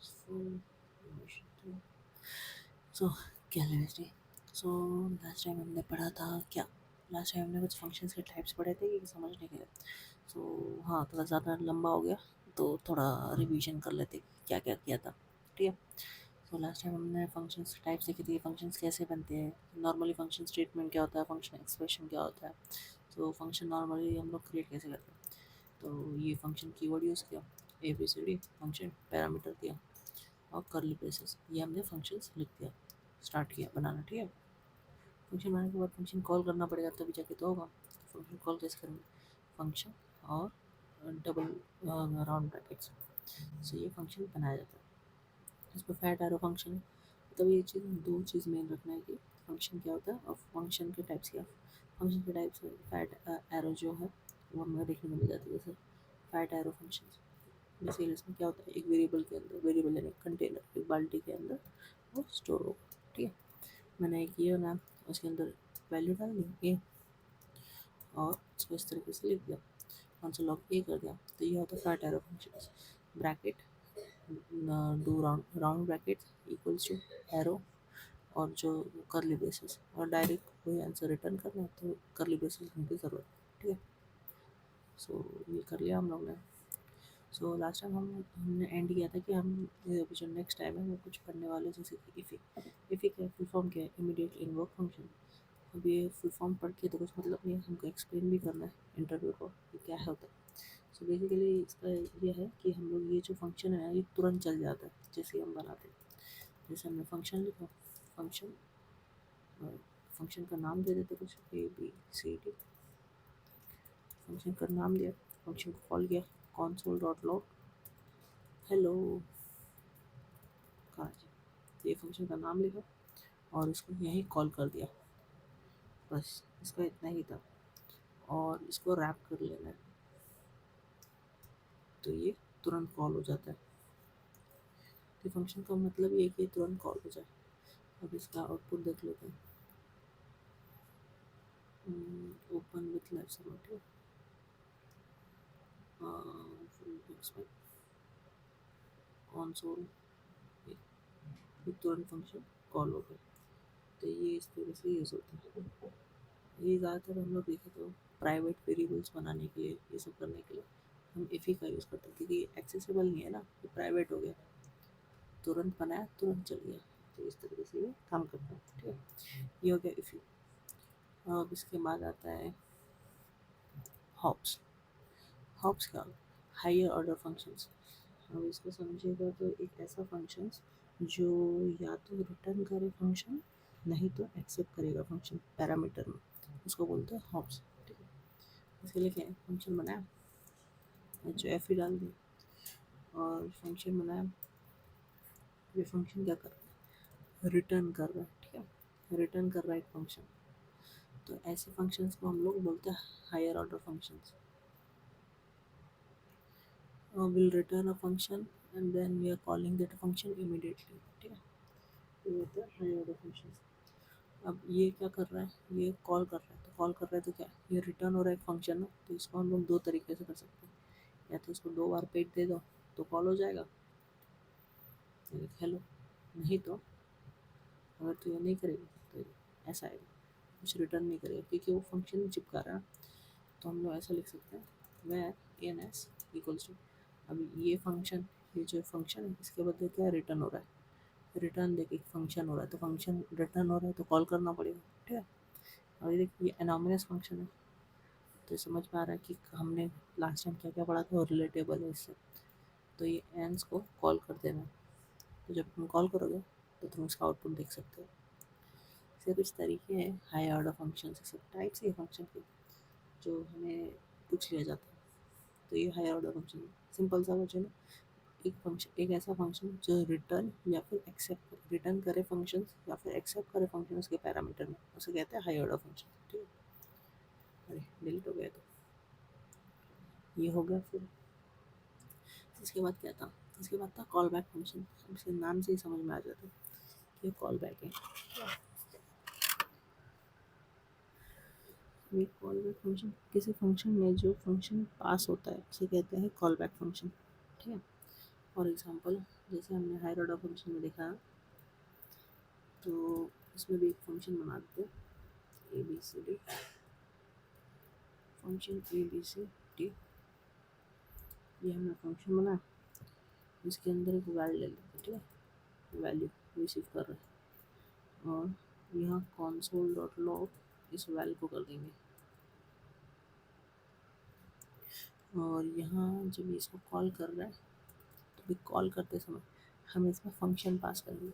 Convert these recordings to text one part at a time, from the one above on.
full information to so calories so last time हमने पढ़ा था क्या लास्ट टाइम हमने कुछ फंक्शंस के टाइप्स पढ़े थे कि समझने के लिए सो हाँ थोड़ा ज़्यादा लंबा हो गया तो थोड़ा रिवीजन कर लेते क्या क्या किया था ठीक है सो लास्ट टाइम हमने फंक्शंस टाइप्स देखी थी फंक्शंस कैसे बनते हैं नॉर्मली फंक्शन स्टेटमेंट क्या होता है फंक्शन एक्सप्रेशन क्या होता है तो फंक्शन नॉर्मली हम लोग क्रिएट कैसे करते हैं तो ये फंक्शन कीवर्ड यूज़ किया ABCD फंक्शन पैरामीटर दिया और करली ब्रेसेस ये हमने फंक्शंस लिख दिया स्टार्ट किया बनाना ठीक है फंक्शन बनाने के बाद फंक्शन कॉल करना पड़ेगा तभी जाके तो होगा फंक्शन कॉल कैसे करेंगे फंक्शन और डबल राउंड ब्रैकेट्स से ये फंक्शन बनाया जाता है इसमें फैट एरो फंक्शन है तब ये चीज़ दो चीज़ मेन रखना है कि फंक्शन क्या होता है और फंक्शन के टाइप्स क्या फंक्शन के टाइप्स फैट एरो जो है वो हमें देखने को मिल जाती है जैसे फैट एरो फंक्शन बेसिकली इसमें क्या होता है एक वेरिएबल के अंदर वेरिएबल यानी कंटेनर एक बाल्टी के अंदर वो स्टोर होगा ठीक है मैंने एक ये नाम उसके अंदर वैल्यू डाल दी ए और इसको इस तरीके से लिख दिया कंसोल लॉग ए कर दिया तो ये होता है फैट एरो फंक्शन ब्रैकेट डू round round bracket equals to arrow और जो करली ब्रेसेस और डायरेक्ट कोई आंसर रिटर्न करना है तो करली ब्रेसेस लिखने की ज़रूरत है ठीक है सो ये कर लिया हम लोग ने सो लास्ट टाइम हमने एंड किया था कि हम अभी जो नेक्स्ट टाइम है वो कुछ पढ़ने वाले जैसे कि इफ़ी का फुल फॉर्म क्या है इमीडिएट इनवॉक फंक्शन अब ये फुल फॉर्म पढ़ के तो कुछ मतलब नहीं है हमको एक्सप्लेन भी करना है इंटरव्यू को कि क्या होता है सो बेसिकली इसका ये है कि हम लोग ये जो फंक्शन है ये तुरंत चल जाता है जैसे हम बनाते हैं जैसे हमने फंक्शन लिखा फंक्शन फंक्शन का नाम दे देते कुछ ABCD फंक्शन का नाम दिया फंक्शन को कॉल किया console डॉट लॉग हेलो कहाँ जी ये फंक्शन का नाम लिखा और इसको यहीं कॉल कर दिया बस इसका इतना ही था और इसको रैप कर लेना है तो ये तुरंत कॉल हो जाता है तो फंक्शन का मतलब ये है कि तुरंत कॉल हो जाए अब इसका आउटपुट देख लेते हैं open with live server console ये तुरंत फंक्शन कॉल हो गया तो ये इस तरह से यूज़ होता है ये ज़्यादातर हम लोग देखें तो प्राइवेट वेरिएबल्स बनाने के लिए ये सब करने के लिए हम इफ़ी का यूज़ करते हैं क्योंकि ये एक्सेसिबल नहीं है ना ये प्राइवेट हो गया तुरंत बनाया तुरंत चल गया तो इस तरीके से ये काम करता है ठीक है ये हो गया इफ़ी अब इसके बाद आता है हॉप्स हॉप्स क्या हायर ऑर्डर फंक्शंस अब इसको समझिएगा तो एक ऐसा फंक्शंस जो या तो रिटर्न करे फंक्शन नहीं तो एक्सेप्ट करेगा फंक्शन पैरामीटर में उसको बोलते हैं हॉप्स ठीक है इसके लिए क्या है फंक्शन बनाया जो एफ ही डाल दिया और फंक्शन बनाया ये फंक्शन क्या कर रहा है रिटर्न कर रहा है ठीक है रिटर्न कर रहा है एक फंक्शन तो ऐसे फंक्शंस को हम लोग बोलते हैं higher order functions will return a function and then we are calling that function immediately ठीक है ये होता है हायर ऑर्डर फंक्शंस अब ये क्या कर रहा है ये कॉल कर रहा है तो कॉल कर रहा है तो क्या ये रिटर्न हो रहा है एक फंक्शन है तो इसको हम लोग दो तरीके से कर सकते हैं या तो इसको दो बार पेट दे दो तो कॉल हो जाएगा हेलो नहीं तो अगर तो ये नहीं करेगा तो ऐसा आएगा कुछ रिटर्न नहीं करेगा क्योंकि वो फंक्शन चिपका रहा है तो हम लोग ऐसा लिख सकते हैं where N S equals to अभी ये फंक्शन ये जो फंक्शन है इसके बदले क्या रिटर्न हो रहा है रिटर्न देखिए फंक्शन हो रहा है तो फंक्शन रिटर्न हो रहा है तो कॉल करना पड़ेगा ठीक है और ये देखिए ये एनॉमनस फंक्शन है तो समझ में आ रहा है कि हमने लास्ट टाइम क्या क्या पढ़ा था और रिलेटेबल है इससे तो ये एंस को कॉल कर देना तो जब तुम कॉल करोगे तो तुम इसका आउटपुट देख सकते हो सिर्फ इस तरीके हैं हाई ऑर्डर फंक्शन सब टाइप्स है फंक्शन के जो हमें पूछ लिया जाता है तो ये हाई ऑर्डर फंक्शन है सिंपल सा वर्जन है एक फंक्शन एक ऐसा फंक्शन जो रिटर्न या फिर एक्सेप्ट रिटर्न करे फंक्शन या फिर एक्सेप्ट करे फंक्शन उसके पैरामीटर में उसे कहते हैं हाई ऑर्डर फंक्शन ठीक है अरे डिलीट हो गया तो ये हो गया फिर इसके बाद क्या था इसके बाद था कॉल बैक फंक्शन इसके नाम से ही समझ में आ जाता है कि कॉल बैक है ये कॉल बैक फंक्शन किसी फंक्शन में जो फंक्शन पास होता है उसे कहते हैं कॉल बैक फंक्शन ठीक है फॉर एग्जांपल जैसे हमने हायर ऑर्डर फंक्शन में देखा, तो इसमें भी एक फंक्शन बना देते हैं, A B C D, function A B C D. ये हमने फंक्शन बनाया, इसके अंदर एक वैल्यू ले लेते हैं, ठीक है, वैल्यू रिसीव कर रहे हैं, और यहाँ console डॉट लॉग इस वैल्यू को कर देंगे, और यहाँ जब इसको कॉल कर रहा है तो भी कॉल करते समय हम इसमें फंक्शन पास करेंगे।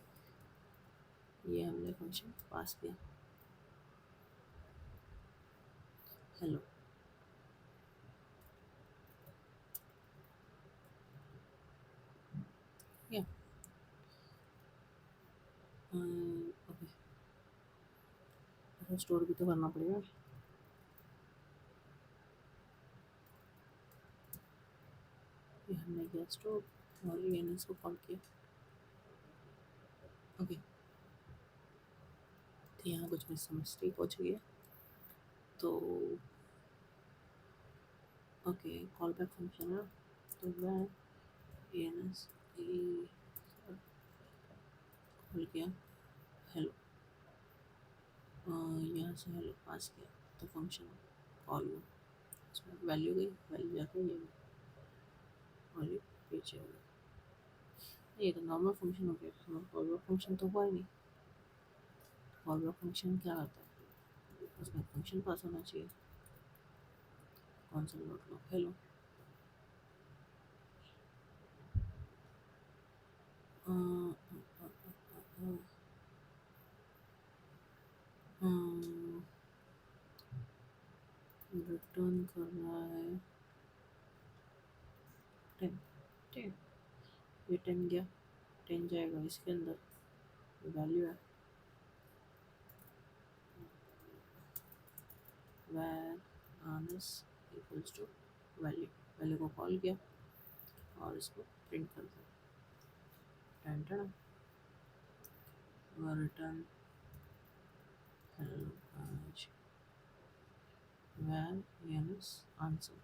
ये हमने फंक्शन पास किया, हेलो। या ओके, स्टोर भी तो करना पड़ेगा। ये हमने किया स्टोर, और ये इसको कॉल किया, ओके। तो यहाँ कुछ मिस्टेक हो चुकी है, तो ओके, कॉल बैक फंक्शन है, तो वह एन एस कॉल किया, हेलो, यहाँ से हेलो पास किया, तो फंक्शन कॉल हुआ, इसमें वैल्यू गई, वैल्यू जाके ये और ये पीछे हो गया। ये तो नॉर्मल फंक्शन हो गया, कॉल बैक फंक्शन तो हुआ ही नहीं। कॉल बैक फंक्शन क्या करता है, उसमें फंक्शन पास होना चाहिए, console dot log hello, return कर रहा है 10, ठीक है, ये 10 गया, 10 जाएगा इसके अंदर, वैल्यू है where ans equals to value, value को कॉल किया और इसको प्रिंट कर दिया, टेंटर, और रिटर्न हेलो आज where आनस आंसर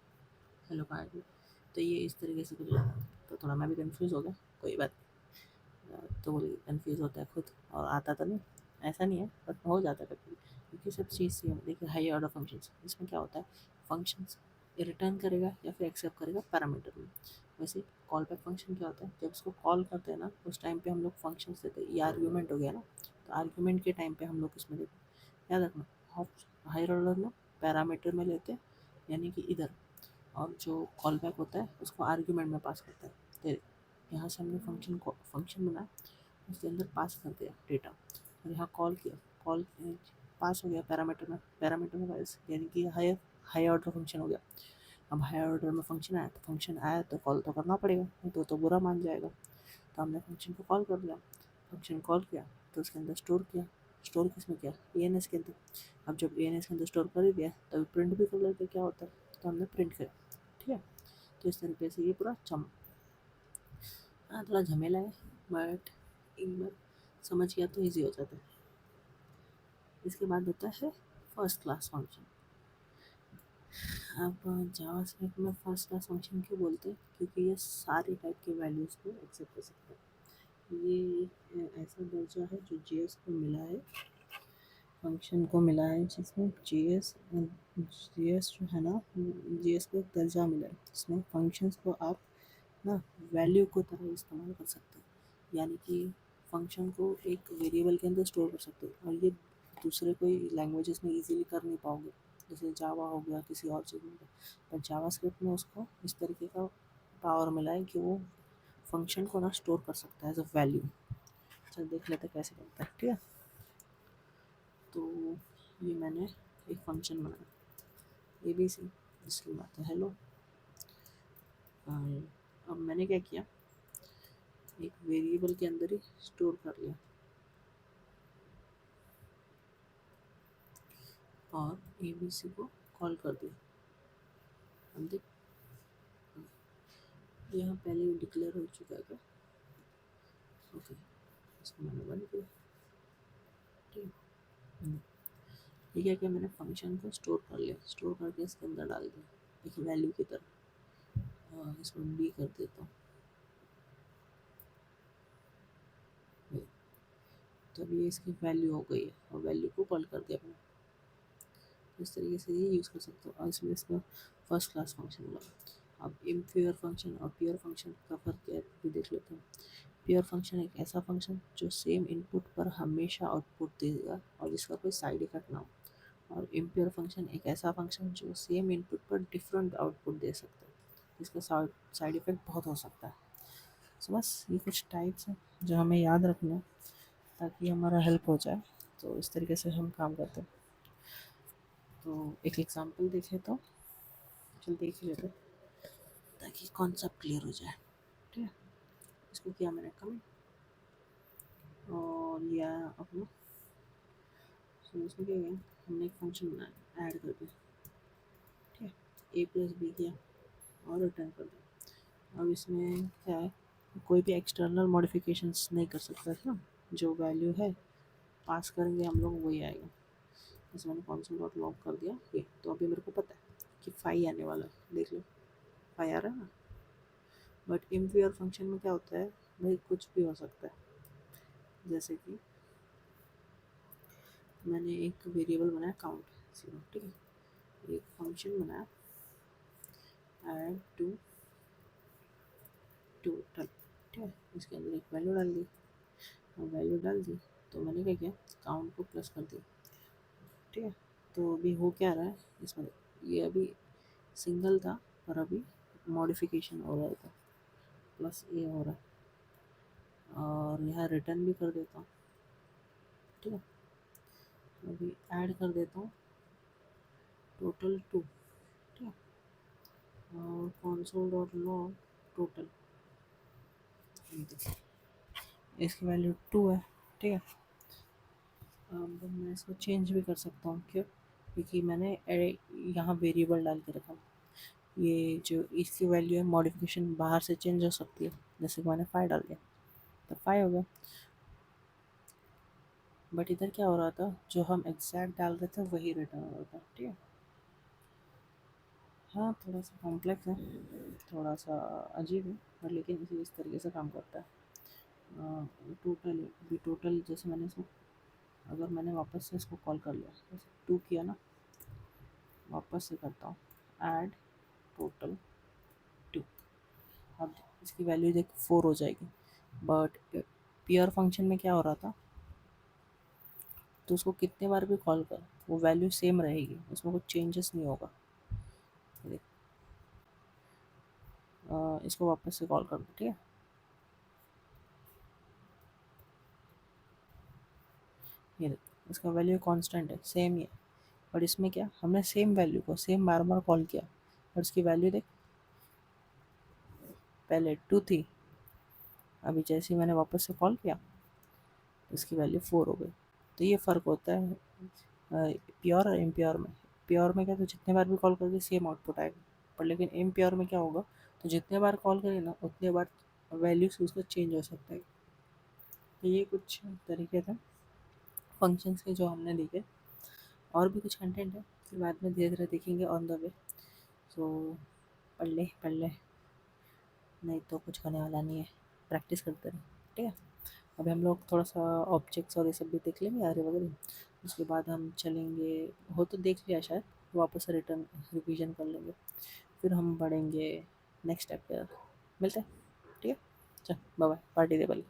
हेलो का। तो ये इस तरीके से कुछ होता है, तो थोड़ा मैं भी कंफ्यूज हो गया, कोई बात नहीं। तो बोलिए कंफ्यूज होता है खुद, और आता तो नहीं, ऐसा नहीं है, बट हो जाता है कभी, क्योंकि सब चीज़ सेम। देखिए हाई ऑर्डर फंक्शंस, इसमें क्या होता है, फंक्शंस रिटर्न करेगा या फिर एक्सेप्ट करेगा पैरामीटर में। वैसे कॉल बैक फंक्शन क्या होता है, जब उसको कॉल करते हैं ना, उस टाइम पे हम लोग फंक्शंस देते हैं, ये आर्ग्यूमेंट हो गया ना, तो आर्ग्यूमेंट के टाइम पे हम लोग इसमें देते हैं, याद रखना। हायर ऑर्डर में पैरामीटर में लेते हैं, यानी कि इधर, और जो कॉल बैक होता है उसको आर्ग्यूमेंट में पास करता है। तो यहाँ से हमने फंक्शन बनाया, उसके अंदर पास कर दिया डेटा, और यहाँ कॉल किया, कॉल पास हो गया पैरामीटर में, पैरामीटर में पास, यानी कि हायर ऑर्डर फंक्शन हो गया। अब हायर ऑर्डर में फंक्शन आया, तो फंक्शन आया तो कॉल तो करना पड़ेगा, नहीं तो बुरा मान जाएगा। तो हमने फंक्शन को कॉल कर दिया, फंक्शन कॉल किया तो उसके अंदर स्टोर किया, स्टोर किस में किया, ए एन एस के अंदर। अब जब ए एन एस के अंदर स्टोर कर ही दिया, तभी प्रिंट भी कर लेते क्या होता है, तो हमने प्रिंट किया, ठीक है। तो इस तरीके से ये पूरा हाँ थोड़ा झमेला है, बट एक बार समझ गया तो ईजी हो जाता है। इसके बाद होता है फर्स्ट क्लास फंक्शन। अब जावास्क्रिप्ट में फर्स्ट क्लास फंक्शन क्यों बोलते हैं, क्योंकि ये सारे टाइप के वैल्यूज़ को एक्सेप्ट कर सकता है। ये ऐसा दर्जा है जो जीएस को मिला है, फंक्शन को मिला है, जिसमें जीएस जो है ना, जीएस को एक दर्जा मिला है, जिसमें फंक्शंस को आप ना वैल्यू को तरह इस्तेमाल कर सकते हो, यानी कि फंक्शन को एक वेरिएबल के अंदर स्टोर कर सकते हो, और ये दूसरे कोई लैंग्वेजेस में इजीली कर नहीं पाओगे, जैसे जावा हो गया, किसी और चीज़ में। पर जावास्क्रिप्ट में उसको इस तरीके का पावर मिला है कि वो फंक्शन को ना स्टोर कर सकता है एज अ वैल्यू। चल देख लेते कैसे करता है, ठीक है। तो ये मैंने एक फंक्शन बनाया ए बी सी, जिसकी बात है हेलो। अब मैंने क्या किया, एक वेरिएबल के अंदर ही स्टोर कर लिया, और ए बी सी को कॉल कर दिया। अब देख, यहाँ पहले ही डिक्लेयर हो चुका है क्या, ओके, इसको मैंने बंद किया, ठीक है। ये क्या किया, मैंने फंक्शन को स्टोर कर लिया, स्टोर करके इसके अंदर डाल दिया एक वैल्यू की तरह, इसको बी कर देता हूँ, तो अब ये इसकी वैल्यू हो गई है और वैल्यू को कॉल कर दिया अपने। इस तरीके से ये यूज़ कर सकते हो और इसमें इसका फर्स्ट क्लास फंक्शन बोला। अब इम्प्योर फंक्शन और प्योर फंक्शन का फ़र्क क्या है भी देख लेते हैं। प्योर फंक्शन एक ऐसा फंक्शन जो सेम इनपुट पर हमेशा आउटपुट देगा और जिसका कोई साइड इफेक्ट ना हो। और इम्प्योर फंक्शन एक ऐसा फंक्शन जो सेम इनपुट पर डिफरेंट आउटपुट दे सकता है, जिसका साइड इफेक्ट बहुत हो सकता है। सो बस ये कुछ टाइप्स हैं जो हमें याद रखना है ताकि हमारा हेल्प हो जाए। तो इस तरीके से हम काम करते हैं। तो एक एग्जांपल देखें तो चल देख ही लेते हैं ताकि कॉन्सेप्ट क्लियर हो जाए। ठीक है, इसको किया मैंने कम और यह अपना। सो इसमें क्या किया, हमने एक फंक्शन बनाया ऐड कर दिया। ठीक है, ए प्लस बी किया और रिटर्न कर दिया। अब इसमें क्या है, कोई भी एक्सटर्नल मॉडिफिकेशंस नहीं कर सकता है। जो वैल्यू है पास करेंगे हम लोग वही आएगा। जैसे मैंने कॉन्सोल डॉट लॉग कर दिया ये, तो अभी मेरे को पता है कि 5 आने वाला है। देख लो 5 आ रहा है ना। बट इम्प्योर फंक्शन में क्या होता है भाई, कुछ भी हो सकता है। जैसे कि मैंने एक वेरिएबल बनाया काउंट 0। ठीक है, एक फंक्शन बनाया ऐड टू टोटल। ठीक है, इसके अंदर एक वैल्यू डाल दी और वैल्यू डाल दी तो मैंने क्या किया, काउंट को प्लस कर दिया। ठीक है, तो अभी हो क्या रहा है इसमें, ये अभी सिंगल था पर अभी मॉडिफिकेशन हो रहा था, प्लस ए हो रहा है और यहाँ रिटर्न भी कर देता हूँ। ठीक है, अभी ऐड कर देता हूँ टोटल 2। ठीक है, और कंसोल डॉट लॉग टोटल, इसकी वैल्यू 2 है। ठीक है, अब मैं इसको चेंज भी कर सकता हूँ। क्यों, क्योंकि मैंने यहाँ वेरिएबल डाल के रखा। ये जो इसकी वैल्यू है मॉडिफिकेशन बाहर से चेंज हो सकती है, जैसे कि मैंने 5 डाल दिया तो 5 हो गया। बट इधर क्या हो रहा था, जो हम एग्जैक्ट डाल रहे थे वही रिटर्न हो रहा था। ठीक है, हाँ थोड़ा सा कॉम्प्लेक्स है, थोड़ा सा अजीब है, पर लेकिन इस तरीके से काम करता है। टोटल भी टोटल, जैसे मैंने इसको, अगर मैंने वापस से इसको कॉल कर लिया, जैसे 2 किया ना, वापस से करता हूँ ऐड टोटल 2। अब इसकी वैल्यू देख 4 हो जाएगी। बट पीयर फंक्शन में क्या हो रहा था, तो उसको कितने बार भी कॉल कर वो वैल्यू सेम रहेगी, उसमें कुछ चेंजेस नहीं होगा। देख, इसको वापस से कॉल कर दो। ठीक है, ये देख, इसका वैल्यू कांस्टेंट है, सेम ही है। और इसमें क्या, हमने सेम वैल्यू को सेम बार बार कॉल किया और इसकी वैल्यू देख, पहले 2 थी, अभी जैसे ही मैंने वापस से कॉल किया तो इसकी वैल्यू 4 हो गई। तो ये फ़र्क होता है प्योर और इम्प्योर में। प्योर में क्या, तो जितने बार भी कॉल करोगे सेम आउटपुट आएगा, पर लेकिन इम्प्योर में क्या होगा, तो जितने बार कॉल करें ना उतने बार वैल्यूज उसका चेंज हो सकता है। तो ये कुछ तरीके थे फंक्शंस के जो हमने देखे। और भी कुछ कंटेंट है, फिर बाद में धीरे धीरे देखेंगे ऑन द वे। सो पढ़ ले नहीं तो कुछ होने वाला नहीं है, प्रैक्टिस करते रहे। ठीक है, अभी हम लोग थोड़ा सा ऑब्जेक्ट्स और ये सब भी देख लेंगे आरे वगैरह, उसके बाद हम चलेंगे, हो तो देख लिया शायद, वापस से रिटर्न रिवीजन कर लेंगे, फिर हम बढ़ेंगे नेक्स्ट स्टेप पे। मिलते हैं। ठीक है, चल बाय बाय, पार्टी दे पहले।